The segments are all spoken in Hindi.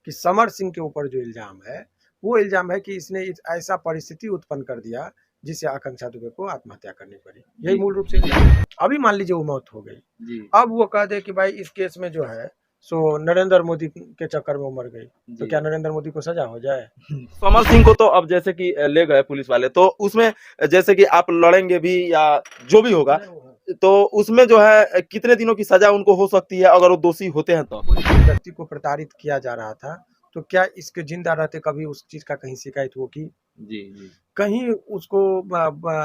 कि समर सिंह के ऊपर जो इल्जाम है वो इल्जाम है कि इसने ऐसा परिस्थिति उत्पन्न कर दिया जिससे आकांक्षा दुबे को आत्महत्या करनी पड़ी। यही मूल रूप से अभी मान लीजिए वो मौत हो गई, अब वो कह दे कि भाई इस केस में जो है सो नरेंद्र मोदी के चक्कर में वो मर गई, तो क्या नरेंद्र मोदी को सजा हो जाए? समर सिंह को तो अब जैसे कि ले गए पुलिस वाले, तो उसमें जैसे कि आप लड़ेंगे भी या जो भी होगा, तो उसमें जो है कितने दिनों की सजा उनको हो सकती है अगर वो दोषी होते हैं तो? कोई व्यक्ति को प्रताड़ित किया जा रहा था तो क्या इसके जिंदा रहते कभी उस चीज का कहीं शिकायत होगी? जी कहीं उसको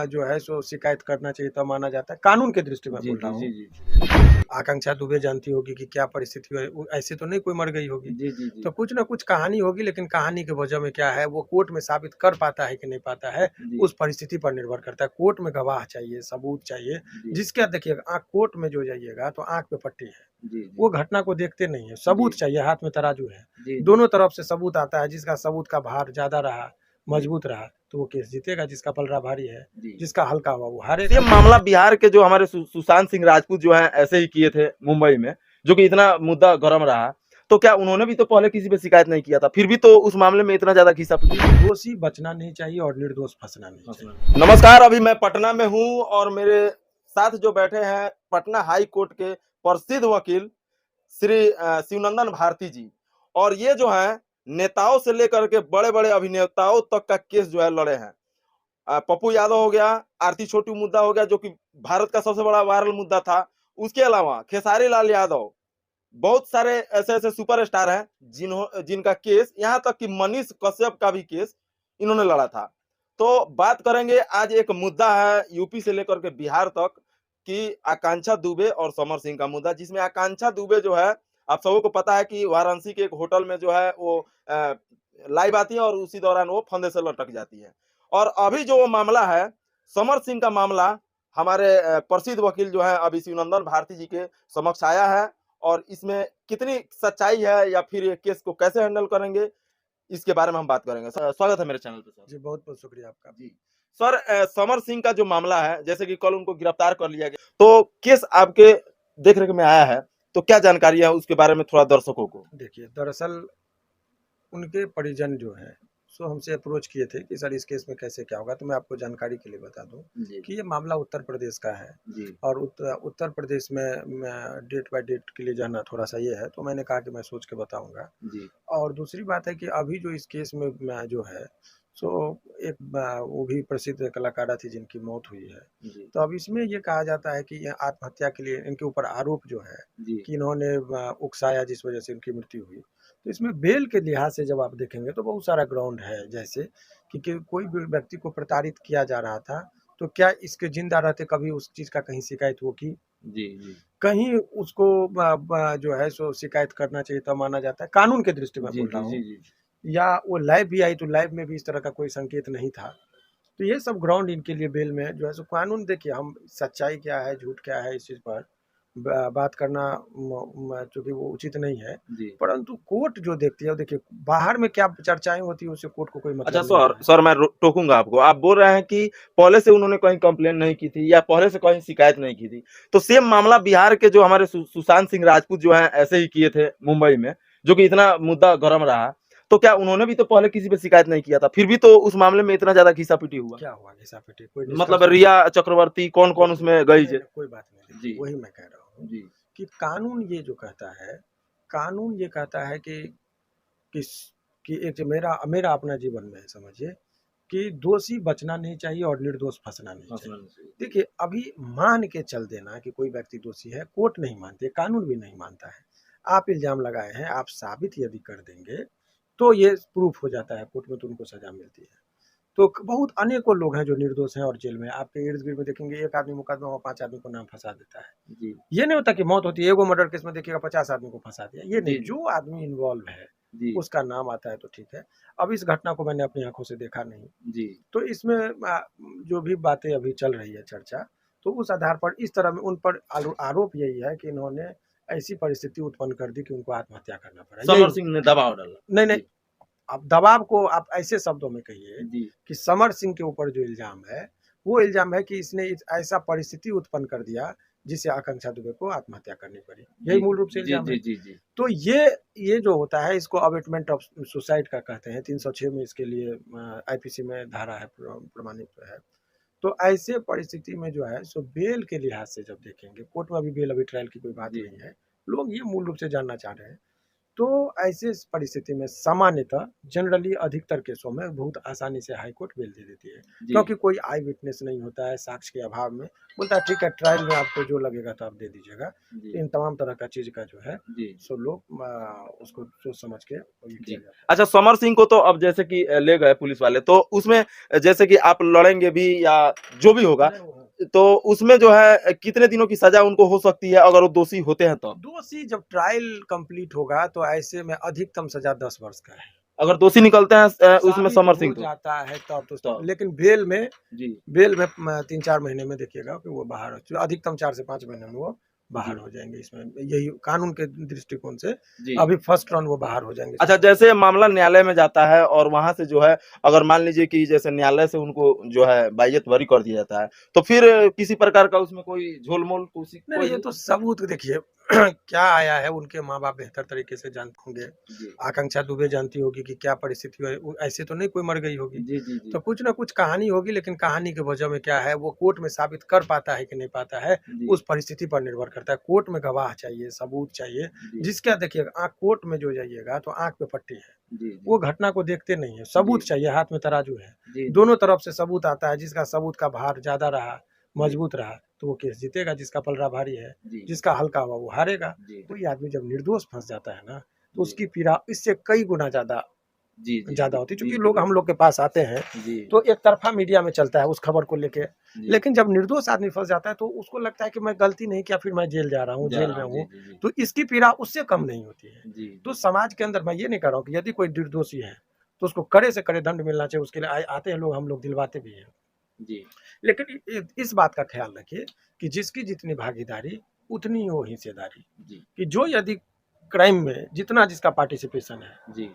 जो है सो शिकायत करना चाहिए तब माना जाता है, कानून के दृष्टि में बोल रहा हूँ। आकांक्षा दुबे जानती होगी कि क्या परिस्थिति है, ऐसे तो नहीं कोई मर गई होगी। तो कुछ ना कुछ कहानी होगी, लेकिन कहानी के वजह में क्या है वो कोर्ट में साबित कर पाता है कि नहीं पाता है, उस परिस्थिति पर निर्भर करता है। कोर्ट में गवाह चाहिए, सबूत चाहिए, जिसका देखिएगा आँख कोर्ट में जो जाइएगा तो आँख पे पट्टी है, वो घटना को देखते नहीं है, सबूत चाहिए, हाथ में तराजू है, दोनों तरफ से सबूत आता है। जिसका सबूत का भार ज्यादा रहा, मजबूत रहा, तो वो केस जीतेगा, जिसका पलड़ा भारी है, जिसका हल्का हुआ वो हारेगा। ये मामला बिहार के जो हमारे सुशांत सिंह राजपूत जो है ऐसे ही किए थे मुंबई में, जो कि इतना मुद्दा गर्म रहा, तो क्या उन्होंने भी तो पहले किसी पे शिकायत नहीं किया था, फिर भी तो उस मामले में इतना ज्यादा खींचा? दोषी बचना नहीं चाहिए और निर्दोष फंसना नहीं चाहिए। नमस्कार, अभी मैं पटना में हूँ और मेरे साथ जो बैठे हैं पटना हाई कोर्ट के प्रसिद्ध वकील श्री शिवनंदन भारती जी, और ये जो है नेताओं से लेकर के बड़े बड़े अभिनेताओं तक का केस जो है लड़े हैं। पप्पू यादव हो गया, आरती छोटू मुद्दा हो गया जो कि भारत का सबसे बड़ा वायरल मुद्दा था, उसके अलावा खेसारी लाल यादव, बहुत सारे ऐसे ऐसे सुपरस्टार हैं जिनका केस, यहाँ तक कि मनीष कश्यप का भी केस इन्होंने लड़ा था। तो बात करेंगे, आज एक मुद्दा है यूपी से लेकर के बिहार तक कि आकांक्षा दुबे और समर सिंह का मुद्दा, जिसमें आकांक्षा दुबे जो है, आप सबको पता है कि वाराणसी के एक होटल में जो है वो लाइव आती है और उसी दौरान वो फंदे से लटक जाती है। और अभी जो वो मामला है समर सिंह का मामला, हमारे प्रसिद्ध वकील जो है अभी शिवनंदन भारती जी के समक्ष आया है, और इसमें कितनी सच्चाई है या फिर ये केस को कैसे हैंडल करेंगे, इसके बारे में हम बात करेंगे। स्वागत है मेरे चैनल पे सर। जी बहुत बहुत शुक्रिया आपका। जी सर, समर सिंह का जो मामला है, जैसे कि कल उनको गिरफ्तार कर लिया गया, तो केस आपके देख रेख में आया है, तो क्या जानकारी है उसके बारे में थोड़ा दर्शकों को? देखिए, दरअसल उनके परिजन जो है सो हमसे अप्रोच किए थे कि सर इस केस में कैसे क्या होगा। तो मैं आपको जानकारी के लिए बता दूं कि ये मामला उत्तर प्रदेश का है और उत्तर प्रदेश में डेट बाय डेट के लिए जाना थोड़ा सा ये है, तो मैंने कहा कि मैं सोच के बताऊंगा। और दूसरी बात है कि अभी जो इस केस में जो है सो एक वो भी प्रसिद्ध कलाकारा थी जिनकी मौत हुई है। तो अब इसमें ये कहा जाता है कि ये आत्महत्या के लिए इनके ऊपर आरोप जो है कि इन्होंने उकसाया जिस वजह से इनकी मृत्यु हुई। तो इसमें बेल के लिहाज से जब आप देखेंगे तो बहुत सारा ग्राउंड है, जैसे कि कोई भी व्यक्ति को प्रताड़ित किया जा रहा था तो क्या इसके जिंदा रहते कभी उस चीज का कहीं शिकायत होगी? कहीं उसको जो है सो शिकायत करना चाहिए तब माना जाता है, कानून के दृष्टि में बोल रहा हूँ। या वो लाइव भी आई तो लाइव में भी इस तरह का कोई संकेत नहीं था। तो ये सब ग्राउंड इनके लिए बेल में जो है सो कानून, देखिए हम सच्चाई क्या है झूठ क्या है इस चीज पर बात करना चूंकि वो उचित नहीं है, परंतु कोर्ट जो देखती है, देखिए बाहर में क्या चर्चाएं होती है उससे कोर्ट को कोई मतलब अच्छा सर मैं टोकूंगा आपको। आप बोल रहे हैं कि पहले से उन्होंने कहीं कंप्लेन नहीं की थी या पहले से कहीं शिकायत नहीं की थी, तो सेम मामला बिहार के जो हमारे सुशांत सिंह राजपूत जो है ऐसे ही किए थे मुंबई में, जो कि इतना मुद्दा गर्म रहा, तो क्या उन्होंने भी तो पहले किसी पे शिकायत नहीं किया था, फिर भी तो उस मामले में इतना ज्यादा घिसापिटी हुआ? क्या हुआ घिसापिटी? कोई मतलब रिया चक्रवर्ती कौन कौन उसमें गई? कोई बात नहीं, वही मैं कह रहा हूँ कि कानून ये जो कहता है, कानून ये कहता है कि एक मेरा अपना जीवन में समझिए कि दोषी बचना नहीं चाहिए और निर्दोष फंसना नहीं चाहिए। देखिए अभी मान के चल देना कि कोई व्यक्ति दोषी है, कोर्ट नहीं मानती, कानून भी नहीं मानता है। आप इल्जाम लगाए हैं, आप साबित यदि कर देंगे तो ये प्रूफ हो जाता है कोर्ट में, तो उनको सजा मिलती है। तो बहुत अनेकों लोग हैं जो निर्दोष हैं और जेल में। आपके इर्द गिर्द में देखेंगे एक आदमी मुकदमा में 5 आदमी को नाम फंसा देता है। ये नहीं होता कि मौत होती है, एगो मर्डर केस में देखिएगा 50 आदमी को फंसा दिया, ये नहीं, जो आदमी इन्वॉल्व है उसका नाम आता है तो ठीक है। अब इस घटना को मैंने अपनी आंखों से देखा नहीं, तो इसमें जो भी बातें अभी चल रही है चर्चा, तो उस आधार पर इस तरह में उन पर आरोप यही है कि इन्होंने ऐसी परिस्थिति उत्पन्न कर दी कि उनको आत्महत्या करना पड़ा। समर सिंह ने दबाव डाला? नहीं, अब दबाव को आप ऐसे शब्दों में कहिए कि समर सिंह के ऊपर जो इल्जाम है वो इल्जाम है कि इसने ऐसा परिस्थिति उत्पन्न कर दिया जिससे आकांक्षा दुबे को आत्महत्या करनी पड़ी। यही मूल रूप से इल्जाम है। जी। तो ये जो होता है इसको अबेटमेंट ऑफ सुसाइड का कहते हैं। 306 में इसके लिए आईपीसी में धारा है, प्रमाणित है। तो ऐसे परिस्थिति में जो है सो बेल के लिहाज से जब देखेंगे, कोर्ट में अभी बेल अभी ट्रायल की कोई बात नहीं है, लोग ये मूल रूप से जानना चाह रहे हैं। तो ऐसे परिस्थिति में सामान्यतः जनरली अधिकतर केसों में बहुत आसानी से हाई कोर्ट बेल दे देती है, क्योंकि कोई आई विटनेस नहीं होता है, साक्ष्य के अभाव में बोलता है ठीक है ट्रायल में आपको जो लगेगा तो आप दे दीजिएगा। इन तमाम तरह का चीज का जो है सो लोग उसको सोच समझ के किया जाता है। अच्छा, समर सिंह को तो अब जैसे कि ले गए पुलिस वाले, तो उसमें जैसे कि आप लड़ेंगे भी या जो भी होगा, तो उसमें जो है कितने दिनों की सजा उनको हो सकती है अगर वो दोषी होते हैं? तो दोषी जब ट्रायल कंप्लीट होगा तो ऐसे में अधिकतम सजा 10 वर्ष का है। अगर दोषी निकलते हैं उसमें समर सिंह तो जाता है तब तो लेकिन बेल में 3-4 महीने में देखिएगा कि वो बाहर, अधिकतम 4 से 5 महीने में वो बाहर हो जाएंगे। इसमें यही कानून के दृष्टिकोण से अभी फर्स्ट रन वो बाहर हो जाएंगे। अच्छा, जैसे मामला न्यायालय में जाता है और वहां से जो है अगर मान लीजिए कि जैसे न्यायालय से उनको जो है बाइज्जत बरी कर दिया जाता है, तो फिर किसी प्रकार का उसमें कोई झोलमोल नहीं, ये तो सबूत देखिए क्या आया है, उनके माँ बाप बेहतर तरीके से जानते होंगे। आकांक्षा दुबे जानती होगी कि क्या परिस्थिति है, ऐसे तो नहीं कोई मर गई होगी। तो कुछ ना कुछ कहानी होगी, लेकिन कहानी के वजह में क्या है वो कोर्ट में साबित कर पाता है कि नहीं पाता है, उस परिस्थिति पर निर्भर करता है। कोर्ट में गवाह चाहिए, सबूत चाहिए, जिसका देखिएगा कोर्ट में जो जाइएगा तो आंख पे पट्टी है, वो घटना को देखते नहीं है, सबूत चाहिए, हाथ में तराजू है, दोनों तरफ से सबूत आता है। जिसका सबूत का भार ज्यादा रहा, मजबूत रहा, तो वो केस जीतेगा, जिसका पलड़ा भारी है, जिसका हल्का हुआ वो हारेगा। कोई आदमी जब निर्दोष फंस जाता है ना तो उसकी पीड़ा इससे कई गुना ज्यादा होती है। क्योंकि लोग हम लोग के पास आते हैं तो एक तरफा मीडिया में चलता है उस खबर को लेके, लेकिन जब निर्दोष आदमी फंस जाता है तो उसको लगता है कि मैं गलती नहीं किया, फिर मैं जेल जा रहा हूँ, जेल में हूँ, तो इसकी पीड़ा उससे कम नहीं होती है। तो समाज के अंदर मैं ये नहीं कह रहा हूँ कि यदि कोई निर्दोषी है तो उसको कड़े से कड़े दंड मिलना चाहिए, उसके लिए आते हैं लोग, हम लोग दिलवाते भी हैं। लेकिन इस बात का ख्याल रखिए कि जिसकी जितनी भागीदारी उतनी हो हिस्सेदारी, कि जो यदि क्राइम में जितना जिसका पार्टिसिपेशन है,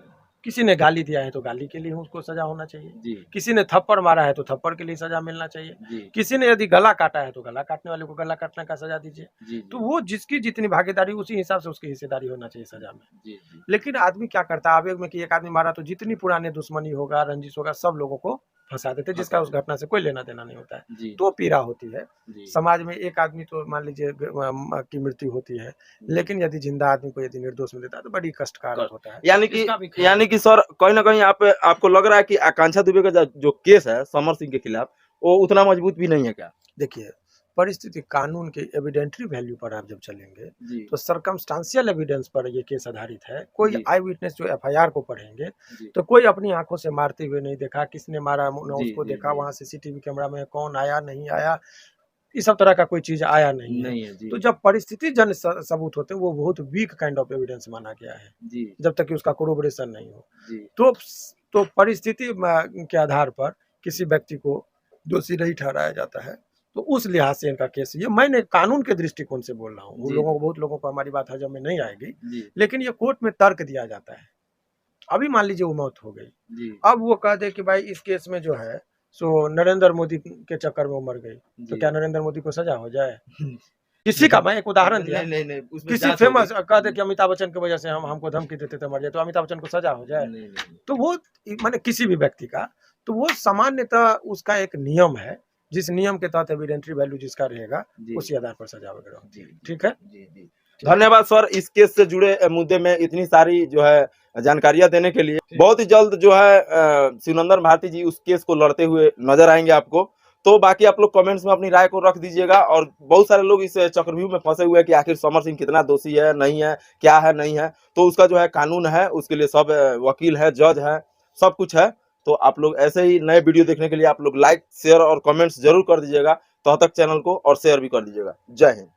किसी ने गाली दिया है तो गाली के लिए उसको सजा होना चाहिए, किसी ने थप्पड़ मारा है तो थप्पड़ के लिए सजा मिलना चाहिए, किसी ने यदि गला काटा है तो गला काटने वाले को गला काटने का सजा दीजिए। तो वो जिसकी जितनी भागीदारी उसी हिसाब से उसकी हिस्सेदारी होना चाहिए सजा में। लेकिन आदमी क्या करता है आवेग में कि एक आदमी मारा तो जितनी पुराने दुश्मनी होगा, रंजिश होगा, सब लोगों को फंसा देते, जिसका उस घटना से कोई लेना देना नहीं होता है, तो पीड़ा होती है। समाज में एक आदमी तो मान लीजिए की मृत्यु होती है, लेकिन यदि जिंदा आदमी को यदि निर्दोष में देता है तो बड़ी कष्टकारक होता है। यानी कि सर कहीं ना कहीं आपको लग रहा है कि आकांक्षा दुबे का जो केस है समर सिंह के खिलाफ वो उतना मजबूत भी नहीं है क्या? देखिए, परिस्थिति कानून के एविडेंटरी वैल्यू पर आप जब चलेंगे तो सर्कमस्टांशियल एविडेंस पर ये केस आधारित है। कोई आई विटनेस जो एफआईआर को पढ़ेंगे तो कोई अपनी आंखों से मारते हुए नहीं देखा, किसने मारा ना उसको देखा, वहां सीसीटीवी कैमरा में कौन आया नहीं आया, इस सब तरह का कोई चीज आया नहीं है। तो जब परिस्थिति जन सबूत होते हैं वो बहुत वीक काइंड ऑफ एविडेंस माना गया है जब तक कि उसका कोरोबोरेशन नहीं हो। तो परिस्थिति के आधार पर किसी व्यक्ति को दोषी नहीं ठहराया जाता है, तो उस लिहाज से इनका केस, ये मैंने कानून के दृष्टिकोण से बोल रहा हूँ। वो लोगों को, बहुत लोगों को हमारी बात हजम में नहीं आएगी, लेकिन ये कोर्ट में तर्क दिया जाता है। अभी मान लीजिए वो मौत हो गई, अब वो कह दे कि भाई इस केस में जो है सो नरेंद्र मोदी के चक्कर में वो मर गई, तो क्या नरेंद्र मोदी को सजा हो जाए? किसी का, मैं एक उदाहरण दिया, किसी फेमस कह दे कि अमिताभ बच्चन की वजह से हमको धमकी देते थे मर जाए, तो अमिताभ बच्चन को सजा हो जाए? तो वो माने किसी भी व्यक्ति का, तो वो सामान्यतः उसका एक नियम है, जिस नियम के तहत एविडेंटरी वैल्यू जिसका रहेगा उसी आधार पर सजा वगैरह होती है। ठीक है, धन्यवाद सर इस केस से जुड़े मुद्दे में इतनी सारी जो है जानकारियां देने के लिए। बहुत ही जल्द जो है शिवनंदन भारती जी उस केस को लड़ते हुए नजर आएंगे आपको। तो बाकी आप लोग कमेंट्स में अपनी राय को रख दीजिएगा। और बहुत सारे लोग इस चक्रव्यूह में फंसे हुए हैं कि आखिर समर सिंह कितना दोषी है, नहीं है, क्या है, नहीं है। तो उसका जो है कानून है, उसके लिए सब वकील है, जज है, सब कुछ है। तो आप लोग ऐसे ही नए वीडियो देखने के लिए आप लोग लाइक, शेयर और कमेंट्स जरूर कर दीजिएगा। तब तक चैनल को और शेयर भी कर दीजिएगा। जय हिंद।